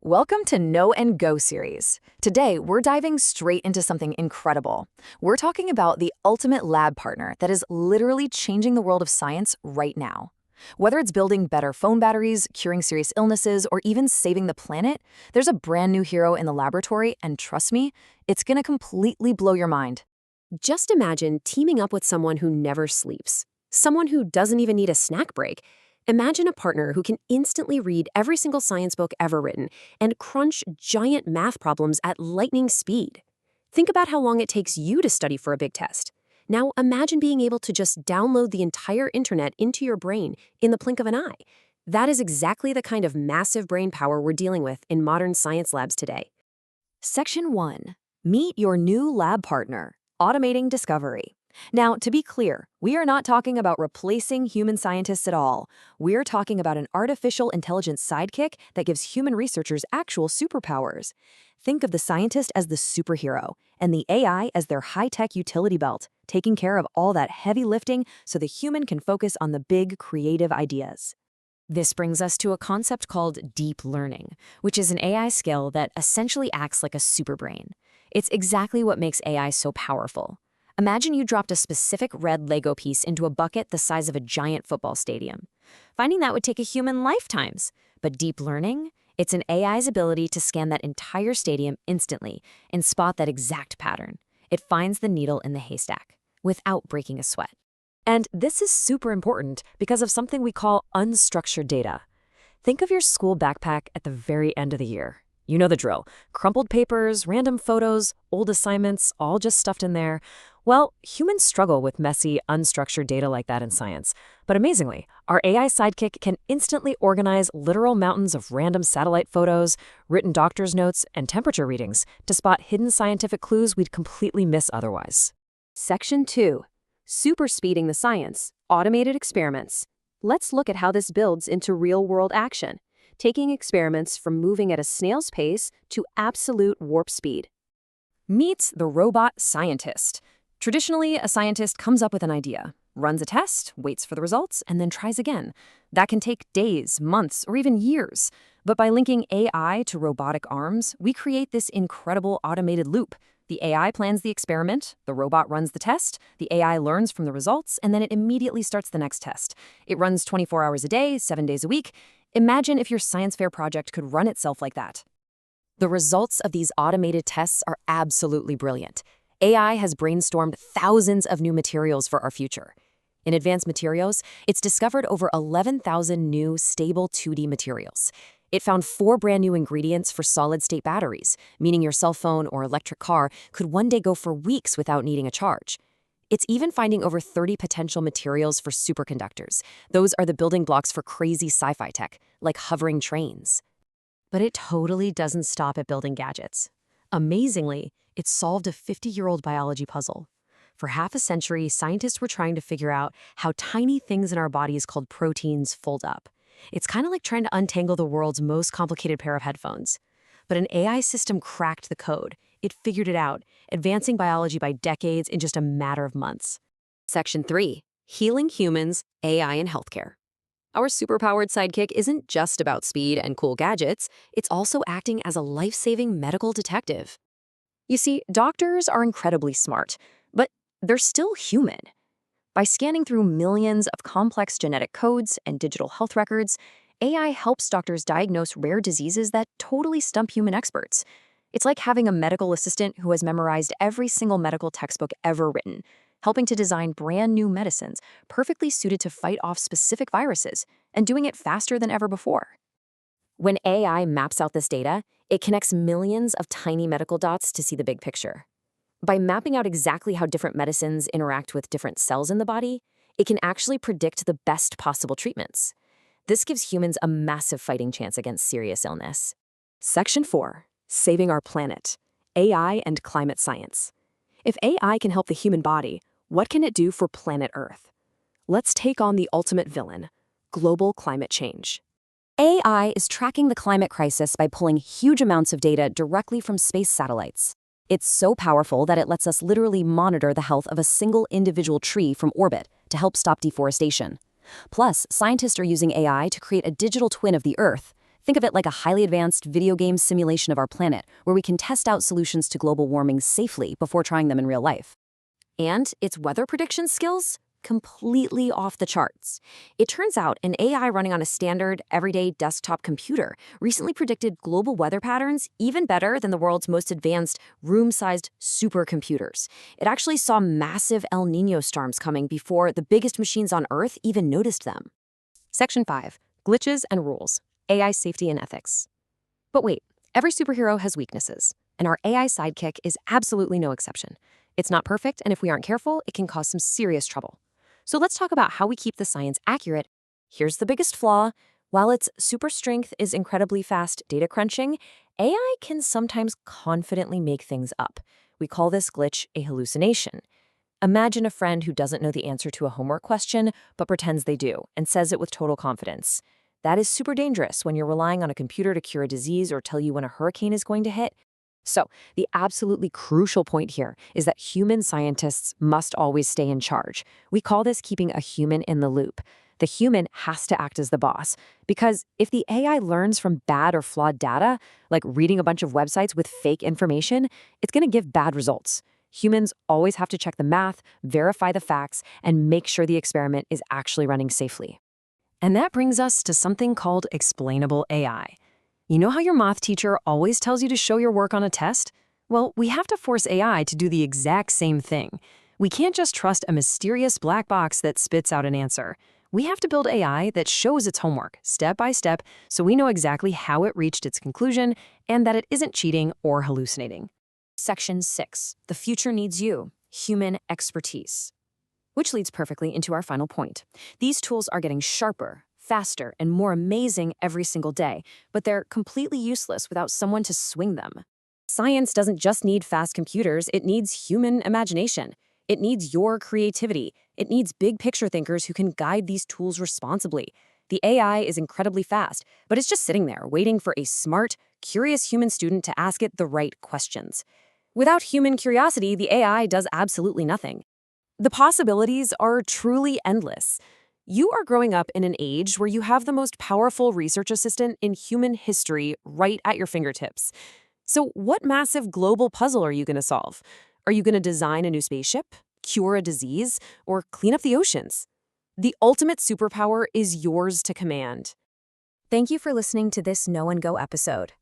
Welcome to Know and Go series. Today, we're diving straight into something incredible. We're talking about the ultimate lab partner that is literally changing the world of science right now. Whether it's building better phone batteries, curing serious illnesses, or even saving the planet, there's a brand new hero in the laboratory, and trust me, it's gonna completely blow your mind. Just imagine teaming up with someone who never sleeps, someone who doesn't even need a snack break. Imagine a partner who can instantly read every single science book ever written and crunch giant math problems at lightning speed. Think about how long it takes you to study for a big test. Now imagine being able to just download the entire internet into your brain in the blink of an eye. That is exactly the kind of massive brain power we're dealing with in modern science labs today. Section 1. Meet your new lab partner, automating discovery. Now, to be clear, we are not talking about replacing human scientists at all. We're talking about an artificial intelligence sidekick that gives human researchers actual superpowers. Think of the scientist as the superhero, and the AI as their high-tech utility belt, taking care of all that heavy lifting so the human can focus on the big, creative ideas. This brings us to a concept called deep learning, which is an AI skill that essentially acts like a superbrain. It's exactly what makes AI so powerful. Imagine you dropped a specific red Lego piece into a bucket the size of a giant football stadium. Finding that would take a human lifetimes. But deep learning? It's an AI's ability to scan that entire stadium instantly and spot that exact pattern. It finds the needle in the haystack without breaking a sweat. And this is super important because of something we call unstructured data. Think of your school backpack at the very end of the year. You know the drill. Crumpled papers, random photos, old assignments, all just stuffed in there. Well, humans struggle with messy, unstructured data like that in science. But amazingly, our AI sidekick can instantly organize literal mountains of random satellite photos, written doctor's notes, and temperature readings to spot hidden scientific clues we'd completely miss otherwise. Section 2. Super speeding the science, automated experiments. Let's look at how this builds into real-world action, taking experiments from moving at a snail's pace to absolute warp speed. Meet the robot scientist. Traditionally, a scientist comes up with an idea, runs a test, waits for the results, and then tries again. That can take days, months, or even years. But by linking AI to robotic arms, we create this incredible automated loop. The AI plans the experiment, the robot runs the test, the AI learns from the results, and then it immediately starts the next test. It runs 24 hours a day, 7 days a week. Imagine if your science fair project could run itself like that. The results of these automated tests are absolutely brilliant. AI has brainstormed thousands of new materials for our future. In advanced materials, it's discovered over 11,000 new stable 2D materials. It found 4 brand new ingredients for solid-state batteries, meaning your cell phone or electric car could one day go for weeks without needing a charge. It's even finding over 30 potential materials for superconductors. Those are the building blocks for crazy sci-fi tech, like hovering trains. But it totally doesn't stop at building gadgets. Amazingly, it solved a 50-year-old biology puzzle. For half a century, scientists were trying to figure out how tiny things in our bodies called proteins fold up. It's kind of like trying to untangle the world's most complicated pair of headphones. But an AI system cracked the code. It figured it out, advancing biology by decades in just a matter of months. Section 3. Healing humans, AI in healthcare. Our superpowered sidekick isn't just about speed and cool gadgets, it's also acting as a life-saving medical detective. You see, doctors are incredibly smart, but they're still human. By scanning through millions of complex genetic codes and digital health records, AI helps doctors diagnose rare diseases that totally stump human experts. It's like having a medical assistant who has memorized every single medical textbook ever written, helping to design brand new medicines perfectly suited to fight off specific viruses, and doing it faster than ever before. When AI maps out this data, it connects millions of tiny medical dots to see the big picture. By mapping out exactly how different medicines interact with different cells in the body, it can actually predict the best possible treatments. This gives humans a massive fighting chance against serious illness. Section 4. Saving our planet. AI and climate science. If AI can help the human body, what can it do for planet Earth? Let's take on the ultimate villain, global climate change. AI is tracking the climate crisis by pulling huge amounts of data directly from space satellites. It's so powerful that it lets us literally monitor the health of a single individual tree from orbit to help stop deforestation. Plus, scientists are using AI to create a digital twin of the Earth. Think of it like a highly advanced video game simulation of our planet, where we can test out solutions to global warming safely before trying them in real life. And its weather prediction skills? Completely off the charts. It turns out an AI running on a standard, everyday desktop computer recently predicted global weather patterns even better than the world's most advanced, room-sized supercomputers. It actually saw massive El Niño storms coming before the biggest machines on Earth even noticed them. Section 5. Glitches and Rules. AI Safety and Ethics. But wait, every superhero has weaknesses, and our AI sidekick is absolutely no exception. It's not perfect, and if we aren't careful, it can cause some serious trouble. So let's talk about how we keep the science accurate. Here's the biggest flaw. While its super strength is incredibly fast data crunching, AI can sometimes confidently make things up. We call this glitch a hallucination. Imagine a friend who doesn't know the answer to a homework question, but pretends they do, and says it with total confidence. That is super dangerous when you're relying on a computer to cure a disease or tell you when a hurricane is going to hit. So, the absolutely crucial point here is that human scientists must always stay in charge. We call this keeping a human in the loop. The human has to act as the boss, because if the AI learns from bad or flawed data, like reading a bunch of websites with fake information, it's going to give bad results. Humans always have to check the math, verify the facts, and make sure the experiment is actually running safely. And that brings us to something called explainable AI. You know how your math teacher always tells you to show your work on a test? Well, we have to force AI to do the exact same thing. We can't just trust a mysterious black box that spits out an answer. We have to build AI that shows its homework, step by step, so we know exactly how it reached its conclusion and that it isn't cheating or hallucinating. Section 6. The future needs you, human expertise. Which leads perfectly into our final point. These tools are getting sharper, faster, and more amazing every single day, but they're completely useless without someone to swing them. Science doesn't just need fast computers, it needs human imagination. It needs your creativity. It needs big picture thinkers who can guide these tools responsibly. The AI is incredibly fast, but it's just sitting there waiting for a smart, curious human student to ask it the right questions. Without human curiosity, the AI does absolutely nothing. The possibilities are truly endless. You are growing up in an age where you have the most powerful research assistant in human history right at your fingertips. So what massive global puzzle are you going to solve? Are you going to design a new spaceship, cure a disease, or clean up the oceans? The ultimate superpower is yours to command. Thank you for listening to this Know and Go episode.